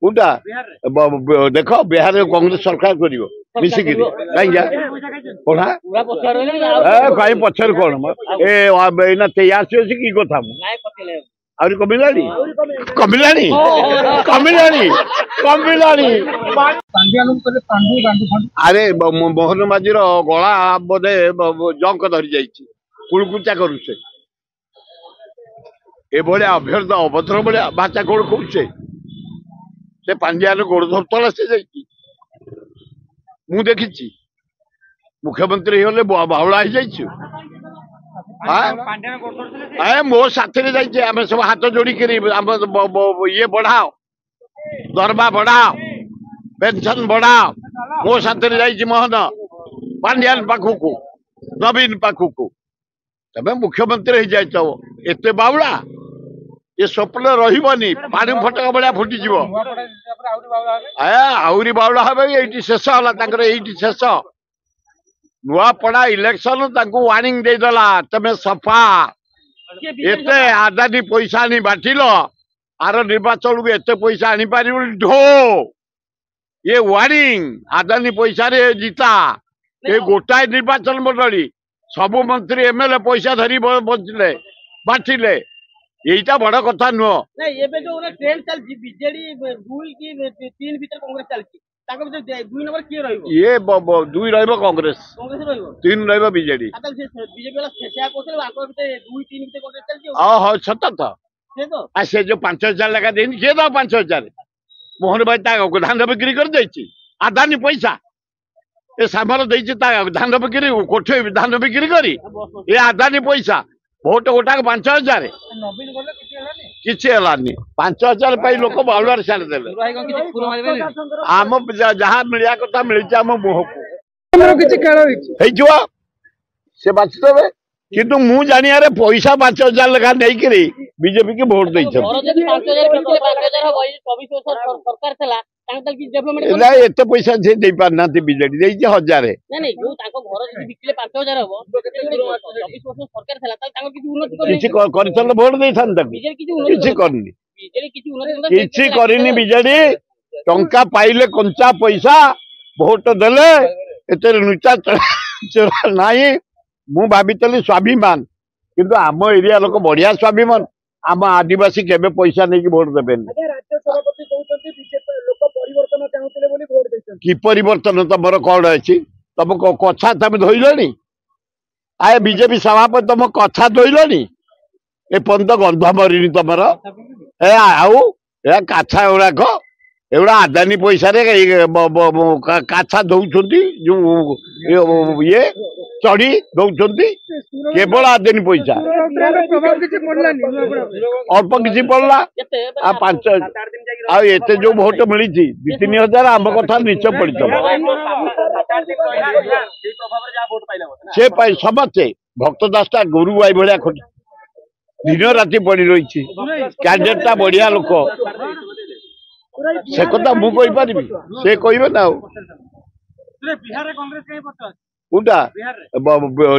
कोटा देख बिहार में कांग्रेस सरकार कर मिसिक कहीं पचर कौन एना 83 अच्छी कि कथा आहरी कमिलानी कमिलानी कमिलानी कमिलानी अरे मोहन माझी गला बोधे जंक धरी जाइए कुलकुचा करुचे एभलिया अभ्यर्थ अभद्र भाया भाषा कौन कौचे से पांड्यान गोड़ धरतला से जाइए मु देखी मुख्यमंत्री होले बावला हो जाइए मो साथी जाइए आम सब हाथ जोड़ी ये बढ़ाओ दरमा बढ़ाओ पेंशन बढ़ाओ मो साथी जाइए मोहन पांड्यान पाखक नवीन पाखक तमें मुख्यमंत्री हो जाइए एत बावला ये स्वप्न रही पानी फटका भाया फुटिज आहरी बावला हे ये शेष है ये शेष नुआपड़ा इलेक्शन वार्निंग देदेला तमें सफा एत आदानी पैसा नहीं बाटिल आर निर्वाचन को एत पैसा आनी पार ढो ये वार्निंग आदानी पैसा रे जीता ये गोटाए निर्वाचन मंडली सबु मंत्री एमएलए पैसा धरी बचले बाटिले यहीटा बड़ कथा नुह ये दुई कांग्रेस 3 बीजेडी हाँ सत था से जो 5000 लेखा दे किए दो 5000 मोहन भाई धान बिक्री कर आदानी पैसा ये सामर धान बिक्री कोठे धान बिक्री करी ये आदानी पैसा भोट गोटा 5000 किसी 5000 लोक बावलार छाड़दे आम जहाँ मिलिया कथा मिली आम मुह को से बाचिदे किंतु मु जानिया पैसा 5000 लेखा नहीं बीजेपी की भोट दे एत पैसा से दे पारना बीजेडी 1000 भोट दे किसी करनी बीजेडी टंका पाइले कंचा पैसा भोट देले एतर नुचा चोरा नहीं मु भावितली स्वाभिमान किंतु आम एरिया लोक बढ़िया स्वाभिमान आम आदिवासी केबे पैसा नहीं भोट देबे कि परिवर्तन तुम कौन अच्छी तुम कथा तुम धोइल आए बीजेपी सभापति तुम कथा धोइल ए पंत गंध मरीनी तुम काछा गुड़ाक एगुड़ा आदानी पैसा काछा दौरान जो ये चढ़ी दौरान केवल आदानी पैसा अल्प किसी पड़ला 5 एत जो भोट मिली 2-3 आम कथा निश्चय पड़ी से समस्ते भक्त दासटा गुरु भाई भाया खट दिन राति पड़ी रही कैंडिडेटा बढ़िया लोक से कथा मुझे से कहे ना कोटा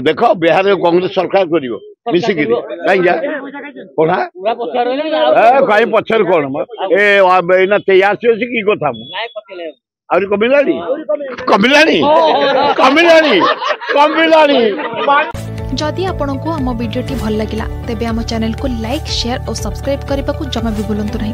देख बिहार में कांग्रेस सरकार कर मिसिक कहीं पचर कौन एना 83 अच्छी कि कथा आहरी कमिलानी कमिलानी कमिलानी कमिलानी जदि आपंक आम भिडी भल लगा तेब आम चैनल को लाइक शेयर और सब्सक्राइब करने को जमा भी भूलु नहीं।